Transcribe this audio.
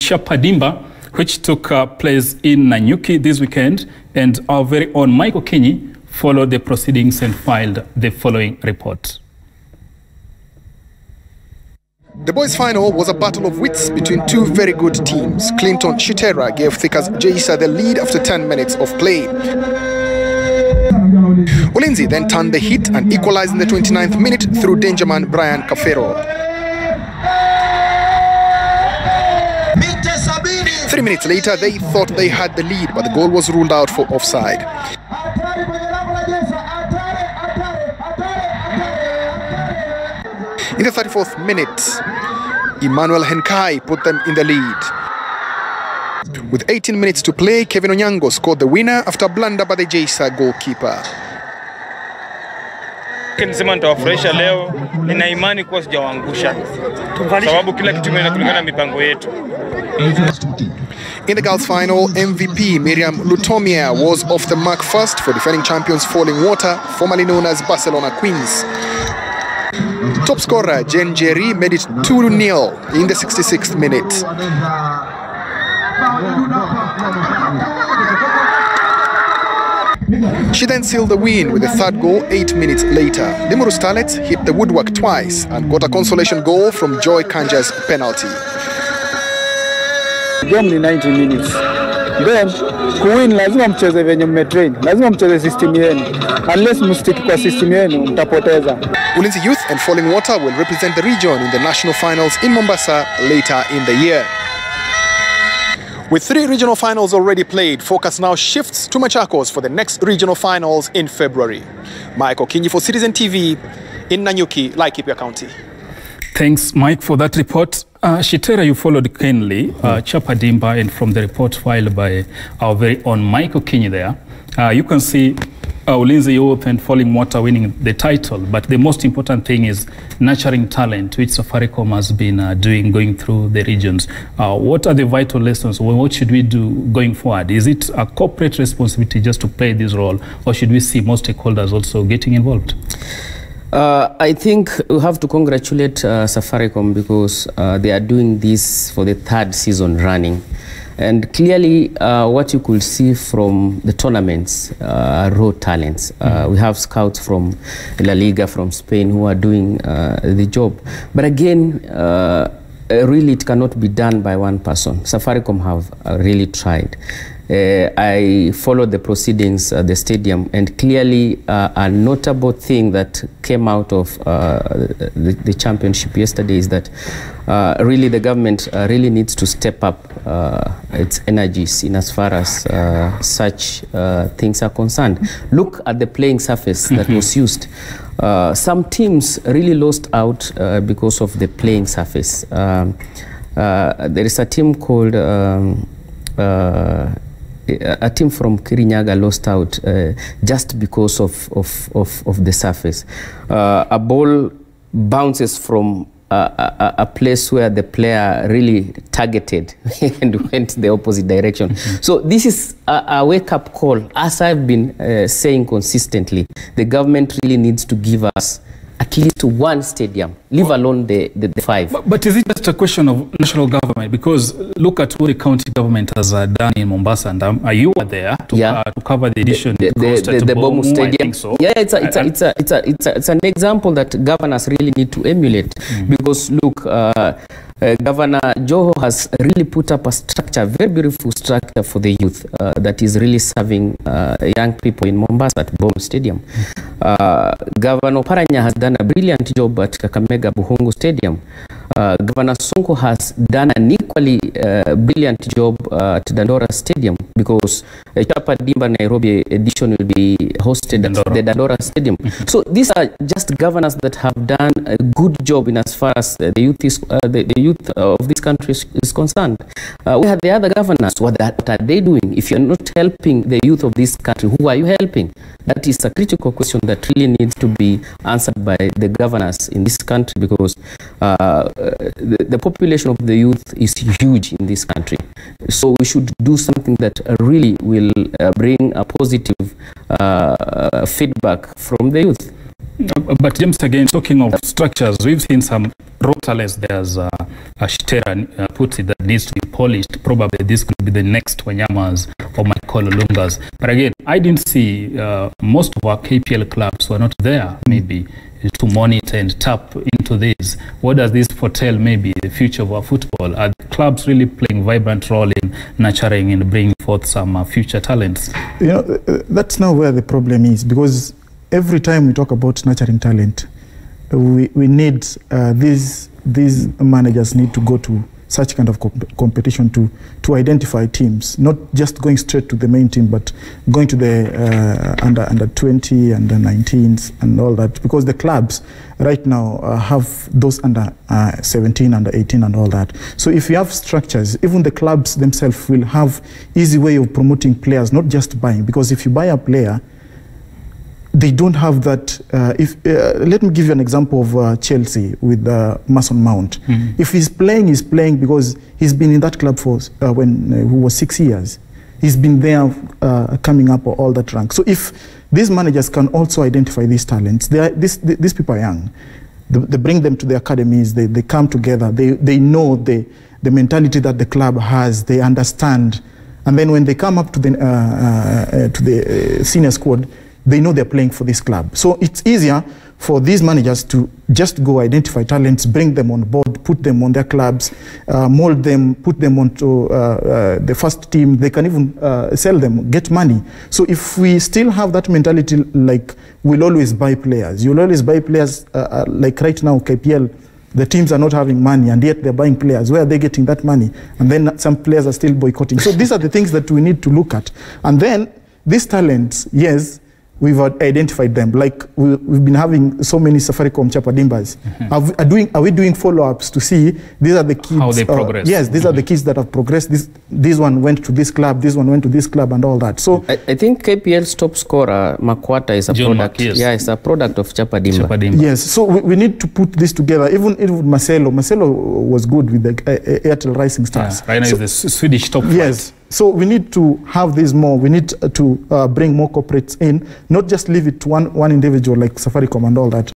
Chapa Dimba, which took place in Nanyuki this weekend, and our very own Michael Kenyi followed the proceedings and filed the following report. The boys' final was a battle of wits between two very good teams. Clinton Shitera gave Thika's Jaisa the lead after 10 minutes of play. Ulinzi then turned the heat and equalized in the 29th minute through dangerman Brian Kafero. 3 minutes later, they thought they had the lead, but the goal was ruled out for offside. In the 34th minute, Emmanuel Henkai put them in the lead. With 18 minutes to play, Kevin Onyango scored the winner after a blunder by the Jaisa goalkeeper. Nisema nitawafurahisha leo, nina imani kuwa sijawaangusha sababu kila kitu kulingana na mipango yetu. In the girls' final, MVP Miriam Lutomia was off the mark first for defending champions Falling Water, formerly known as Barcelona Queens. Top scorer Jen Jerry made it 2-0 in the 66th minute. She then sealed the win with a third goal 8 minutes later. The Muru Starlets hit the woodwork twice and got a consolation goal from Joy Kanja's penalty. Game ni 90 minutes. Then kuwin lazima mcheze venye mmetrain. Lazima mcheze system yenu. Unless mstick kwa system yenu mtapoteza. Ulinzi Youth and Falling Water will represent the region in the national finals in Mombasa later in the year. With 3 regional finals already played, focus now shifts to Machakos for the next regional finals in February. Michael Kenyi for Citizen TV in Nanyuki, Laikipia County. Thanks, Mike, for that report. Shitera, you followed keenly Chapa Dimba, and from the report filed by our very own Michael Kenyi there, you can see Ulinzi Youth and Falling Water winning the title, but the most important thing is nurturing talent, which Safaricom has been doing going through the regions. What are the vital lessons? What should we do going forward? Is it a corporate responsibility just to play this role, or should we see more stakeholders also getting involved? I think we have to congratulate Safaricom because they are doing this for the 3rd season running. And clearly, what you could see from the tournaments are raw talents. We have scouts from La Liga, from Spain, who are doing the job. But again, really, it cannot be done by one person. Safaricom have really tried. I followed the proceedings at the stadium, and clearly a notable thing that came out of the championship yesterday is that really the government really needs to step up its energies in as far as such things are concerned. Look at the playing surface that was used. Some teams really lost out because of the playing surface. There is a team called a team from Kirinyaga lost out just because of the surface. A ball bounces from a place where the player really targeted and went the opposite direction. So this is a wake-up call. As I've been saying consistently, the government really needs to give us at least 1 stadium, leave alone the 5. But is it just a question of national government? Because look at what the county government has done in Mombasa, and you were there to cover the edition. The Bomu Stadium. So. Yeah, it's an example that governors really need to emulate. Because look, Governor Joho has really put up a structure, very beautiful structure for the youth that is really serving young people in Mombasa at Bomu Stadium. Governor Paranya has done a brilliant job at Kakamega Buhungu Stadium. Governor Sonko has done an equally brilliant job at Dandora Stadium, because Chapa Dimba Nairobi edition will be hosted at the Dandora Stadium. So these are just governors that have done a good job in as far as the youth is, the youth of this country is concerned. We have the other governors. What are they doing? If you're not helping the youth of this country, who are you helping? That is a critical question that really needs to be answered by the governors in this country, because the population of the youth is huge in this country. So we should do something that really will bring a positive feedback from the youth. But James, again, talking of structures, we've seen some raw talents. There's Shitera puts it that needs to be polished. Probably this could be the next Wanyamas or Michael Olungas. But again, I didn't see most of our KPL clubs were not there, maybe, to monitor and tap into this. What does this foretell, maybe, the future of our football? Are the clubs really playing a vibrant role in nurturing and bringing forth some future talents? You know, that's not where the problem is, because every time we talk about nurturing talent, we need these managers need to go to such kind of competition to identify teams, not just going straight to the main team, but going to the under 20, under 19s and all that, because the clubs right now have those under 17, under 18 and all that. So if you have structures, even the clubs themselves will have easy way of promoting players, not just buying, because if you buy a player, they don't have that. Let me give you an example of Chelsea with Mason Mount. Mm-hmm. If he's playing because he's been in that club for when he was 6 years. He's been there coming up all that rank. So if these managers can also identify these talents, these people are young. They bring them to the academies. They come together. They know the mentality that the club has. They understand, and then when they come up to the senior squad, they know they're playing for this club. So it's easier for these managers to just go identify talents, bring them on board, put them on their clubs, mold them, put them onto the first team. They can even sell them, get money. So if we still have that mentality, like we'll always buy players. You'll always buy players, like right now, KPL, the teams are not having money, and yet they're buying players. Where are they getting that money? And then some players are still boycotting. So these are the things that we need to look at. And then these talents, yes, we've identified them. Like we've been having so many Safaricom Chapa Dimbas. Mm-hmm. Are we doing follow-ups to see these are the kids? How they progress? Yes, these are the kids that have progressed. This one went to this club, this one went to this club, and all that. So I think KPL's top scorer, Makwata, is a John product. Yes. Yeah, it's a product of Chapa Dimba. Yes, so we need to put this together. Even Marcelo was good with the Airtel Rising Stars. Yeah, right now, so, is the Swedish top. Yes. So we need to have this more. We need to bring more corporates in, not just leave it to one individual like Safaricom and all that.